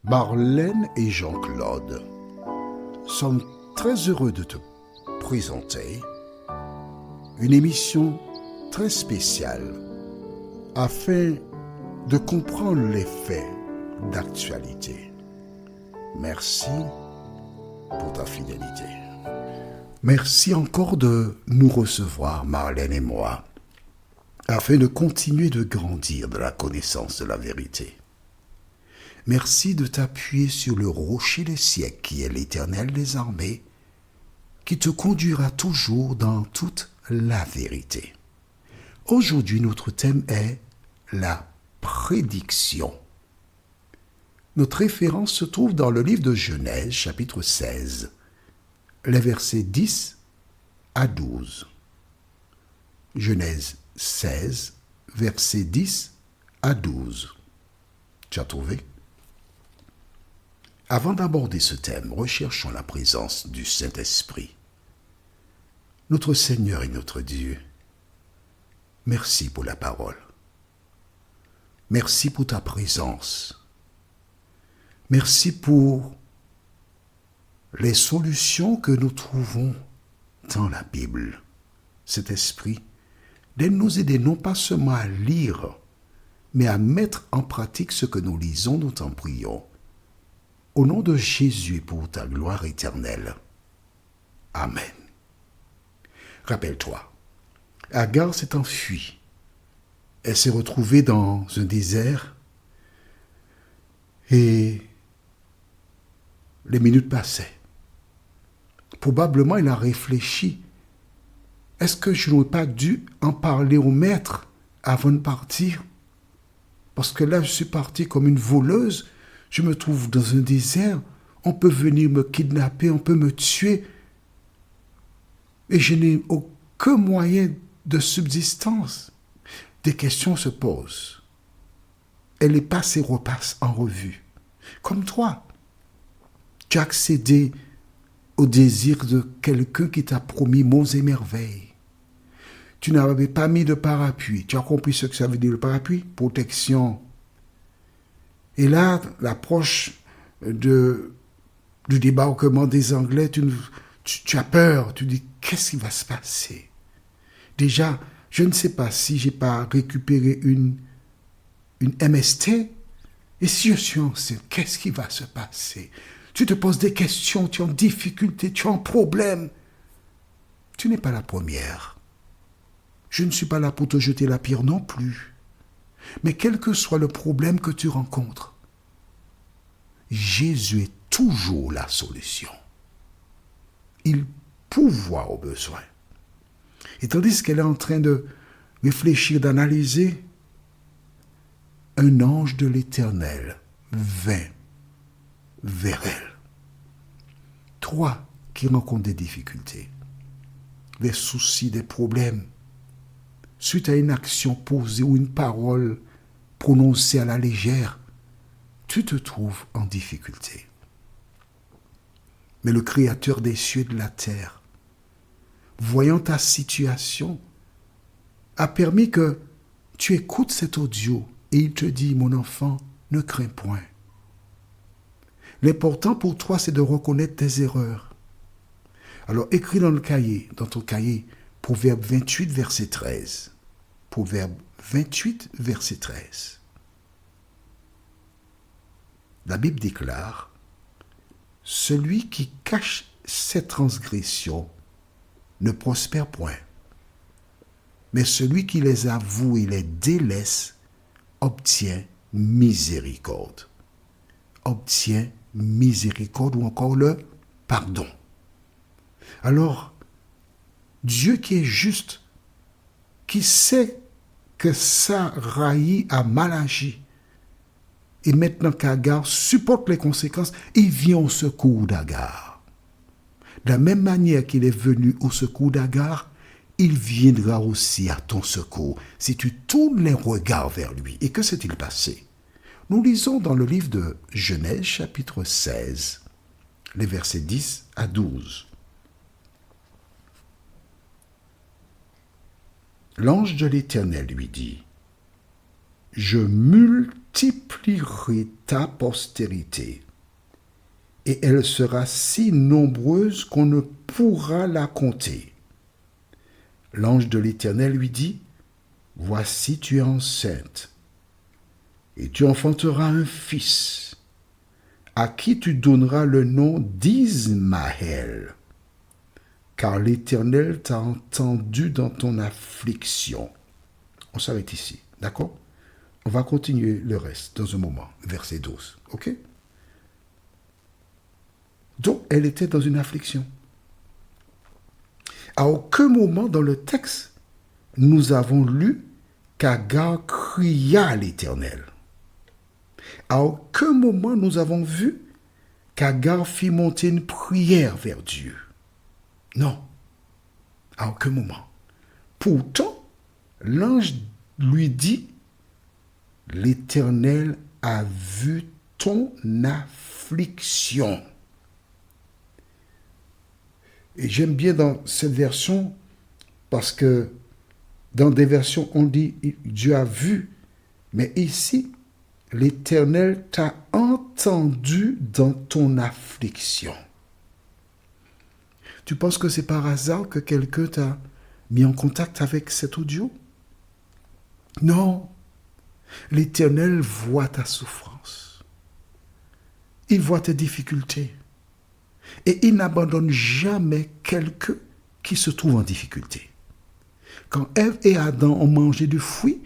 Marlène et Jean-Claude sommes très heureux de te présenter une émission très spéciale afin de comprendre les faits d'actualité. Merci pour ta fidélité. Merci encore de nous recevoir, Marlène et moi, afin de continuer de grandir dans la connaissance de la vérité. Merci de t'appuyer sur le rocher des siècles qui est l'Éternel des armées, qui te conduira toujours dans toute la vérité. Aujourd'hui, notre thème est la prédiction. Notre référence se trouve dans le livre de Genèse, chapitre 16, les versets 10 à 12. Genèse 16, versets 10 à 12. Tu as trouvé? Avant d'aborder ce thème, recherchons la présence du Saint-Esprit. Notre Seigneur et notre Dieu, merci pour la parole. Merci pour ta présence. Merci pour les solutions que nous trouvons dans la Bible. Cet esprit, de nous aider non pas seulement à lire, mais à mettre en pratique ce que nous lisons, nous t'en prions. Au nom de Jésus et pour ta gloire éternelle. Amen. Rappelle-toi, Agar s'est enfuie. Elle s'est retrouvée dans un désert et les minutes passaient. Probablement, il a réfléchi. Est-ce que je n'aurais pas dû en parler au maître avant de partir? Parce que là, je suis partie comme une voleuse. Je me trouve dans un désert. On peut venir me kidnapper, on peut me tuer. Et je n'ai aucun moyen de subsistance. Des questions se posent. Et les passés repassent en revue. Comme toi, tu as accédé au désir de quelqu'un qui t'a promis monts et merveilles. Tu n'avais pas mis de parapluie. Tu as compris ce que ça veut dire le parapluie? Protection. Et là, l'approche du débarquement des Anglais, tu as peur. Tu dis, qu'est-ce qui va se passer? Déjà, je ne sais pas si je n'ai pas récupéré une MST. Et si je suis enceinte, qu'est-ce qui va se passer? Tu te poses des questions, tu es en difficulté, tu es en problème. Tu n'es pas la première. Je ne suis pas là pour te jeter la pierre non plus. Mais quel que soit le problème que tu rencontres, Jésus est toujours la solution. Il pourvoit aux besoins. Et tandis qu'elle est en train de réfléchir, d'analyser, un ange de l'Éternel vint vers elle. Toi qui rencontres des difficultés, des soucis, des problèmes, suite à une action posée ou une parole prononcée à la légère, tu te trouves en difficulté. Mais le Créateur des cieux et de la terre, voyant ta situation, a permis que tu écoutes cet audio et il te dit, mon enfant, ne crains point. L'important pour toi, c'est de reconnaître tes erreurs. Alors, écris dans ton cahier, Proverbe 28, verset 13. Proverbe 28, verset 13. La Bible déclare, « Celui qui cache ses transgressions ne prospère point, mais celui qui les avoue et les délaisse obtient miséricorde. » Obtient miséricorde ou encore le pardon. Alors, Dieu qui est juste, qui sait que Sarai a mal agi, et maintenant qu'Agar supporte les conséquences, il vient au secours d'Agar. De la même manière qu'il est venu au secours d'Agar, il viendra aussi à ton secours si tu tournes les regards vers lui. Et que s'est-il passé? Nous lisons dans le livre de Genèse, chapitre 16, les versets 10 à 12. L'ange de l'Éternel lui dit, « Je multiplierai ta postérité, et elle sera si nombreuse qu'on ne pourra la compter. L'ange de l'Éternel lui dit, voici tu es enceinte, et tu enfanteras un fils, à qui tu donneras le nom d'Ismaël, car l'Éternel t'a entendu dans ton affliction. On s'arrête ici, d'accord? On va continuer le reste dans un moment, verset 12, ok? Donc, elle était dans une affliction. À aucun moment dans le texte, nous avons lu qu'Agar cria à l'Éternel. À aucun moment, nous avons vu qu'Agar fit monter une prière vers Dieu. Non, à aucun moment. Pourtant, l'ange lui dit, l'Éternel a vu ton affliction. Et j'aime bien dans cette version, parce que dans des versions, on dit Dieu a vu, mais ici, l'Éternel t'a entendu dans ton affliction. Tu penses que c'est par hasard que quelqu'un t'a mis en contact avec cet audio? Non. L'Éternel voit ta souffrance. Il voit tes difficultés. Et il n'abandonne jamais quelqu'un qui se trouve en difficulté. Quand Ève et Adam ont mangé du fruit,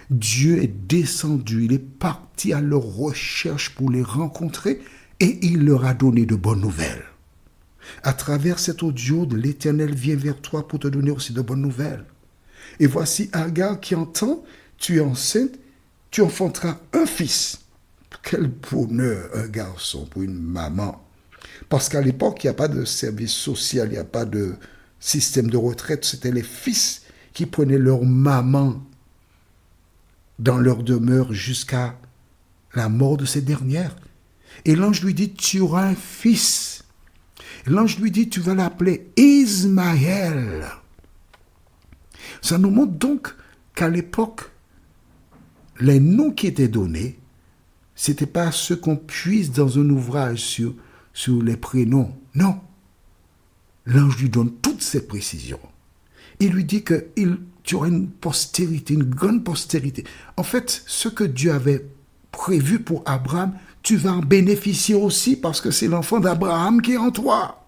Dieu est descendu, il est parti à leur recherche pour les rencontrer et il leur a donné de bonnes nouvelles. À travers cet audio, l'Éternel vient vers toi pour te donner aussi de bonnes nouvelles. Et voici Agar qui entend, tu es enceinte, tu enfanteras un fils. Quel bonheur, un garçon pour une maman. Parce qu'à l'époque, il n'y a pas de service social, il n'y a pas de système de retraite. C'était les fils qui prenaient leur maman dans leur demeure jusqu'à la mort de ces dernières. Et l'ange lui dit, tu auras un fils. L'ange lui dit, tu vas l'appeler Ismaël. Ça nous montre donc qu'à l'époque, les noms qui étaient donnés, ce n'était pas ceux qu'on puise dans un ouvrage sur les prénoms. Non. L'ange lui donne toutes ces précisions. Il lui dit que tu auras une postérité, une grande postérité. En fait, ce que Dieu avait prévu pour Abraham, tu vas en bénéficier aussi parce que c'est l'enfant d'Abraham qui est en toi.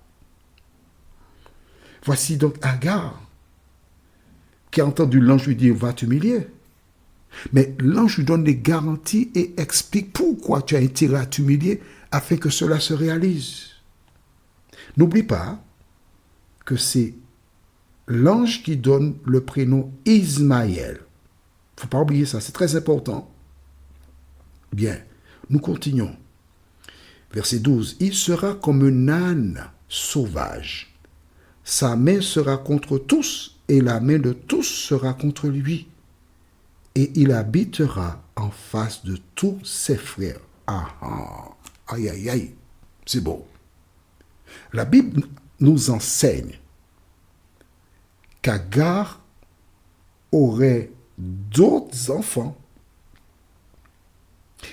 Voici donc Agar qui a entendu l'ange lui dire, va t'humilier. Mais l'ange lui donne des garanties et explique pourquoi tu as intérêt à t'humilier afin que cela se réalise. N'oublie pas que c'est l'ange qui donne le prénom Ismaël. Il ne faut pas oublier ça, c'est très important. Bien, nous continuons. Verset 12. Il sera comme un âne sauvage. Sa main sera contre tous et la main de tous sera contre lui. Et il habitera en face de tous ses frères. Ah ah, aïe aïe aïe, c'est beau. La Bible nous enseigne qu'Agar aurait d'autres enfants,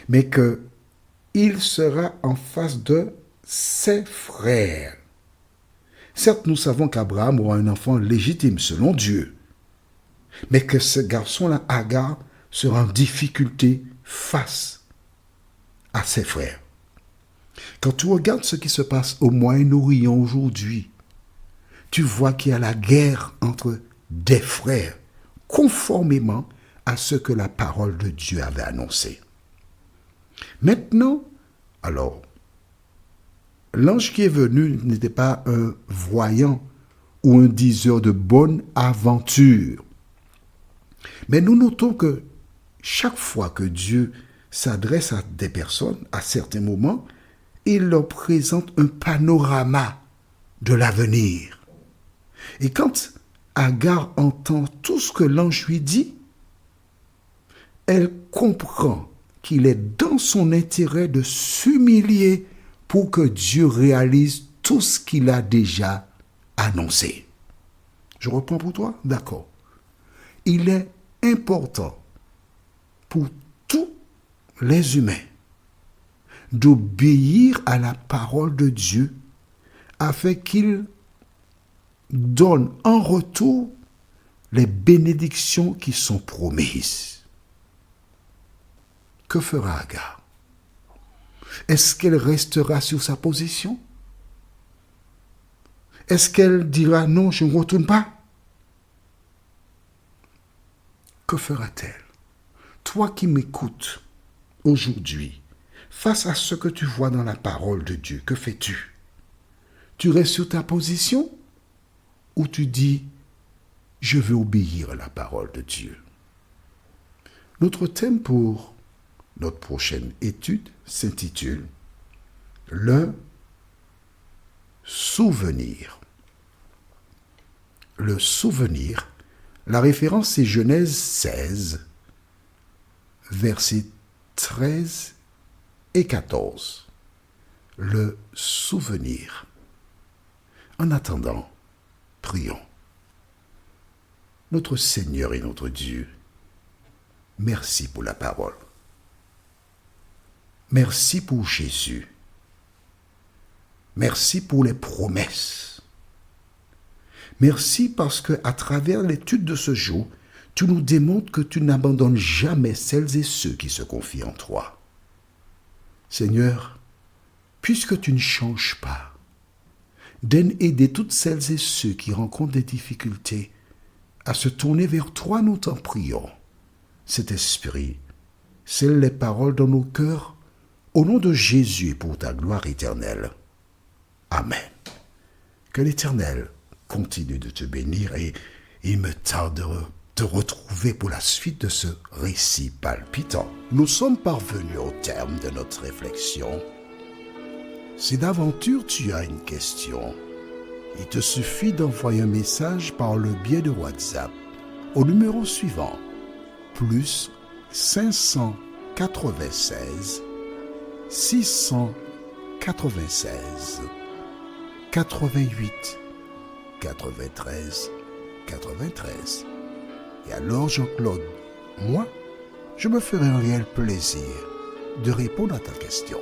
mais qu'il sera en face de ses frères. Certes, nous savons qu'Abraham aura un enfant légitime selon Dieu, mais que ce garçon-là, Agar, sera en difficulté face à ses frères. Quand tu regardes ce qui se passe au Moyen-Orient aujourd'hui, tu vois qu'il y a la guerre entre des frères, conformément à ce que la parole de Dieu avait annoncé. Maintenant, alors, l'ange qui est venu n'était pas un voyant ou un diseur de bonne aventure. Mais nous notons que chaque fois que Dieu s'adresse à des personnes, à certains moments, il leur présente un panorama de l'avenir. Et quand Agar entend tout ce que l'ange lui dit, elle comprend qu'il est dans son intérêt de s'humilier pour que Dieu réalise tout ce qu'il a déjà annoncé. Je reprends pour toi? D'accord. Il est important pour tout les humains, d'obéir à la parole de Dieu afin qu'il donne en retour les bénédictions qui sont promises. Que fera Agar? Est-ce qu'elle restera sur sa position? Est-ce qu'elle dira non, je ne retourne pas? Que fera-t-elle? Toi qui m'écoutes aujourd'hui, face à ce que tu vois dans la parole de Dieu, que fais-tu? Tu restes sur ta position ou tu dis, je veux obéir à la parole de Dieu? Notre thème pour notre prochaine étude s'intitule « Le souvenir ». Le souvenir, la référence c'est Genèse 16, versets 13 et 14. Le souvenir. En attendant, prions. Notre Seigneur et notre Dieu, merci pour la parole. Merci pour Jésus. Merci pour les promesses. Merci parce que à travers l'étude de ce jour, tu nous démontres que tu n'abandonnes jamais celles et ceux qui se confient en toi. Seigneur, puisque tu ne changes pas, daine aider toutes celles et ceux qui rencontrent des difficultés à se tourner vers toi, nous t'en prions. Cet esprit, scelle les paroles dans nos cœurs, au nom de Jésus et pour ta gloire éternelle. Amen. Que l'Éternel continue de te bénir et il me tarde de te retrouver pour la suite de ce récit palpitant. Nous sommes parvenus au terme de notre réflexion. Si d'aventure tu as une question, il te suffit d'envoyer un message par le biais de WhatsApp au numéro suivant, plus 596 696 88 93 93. Et alors Jean-Claude, moi, je me ferai un réel plaisir de répondre à ta question.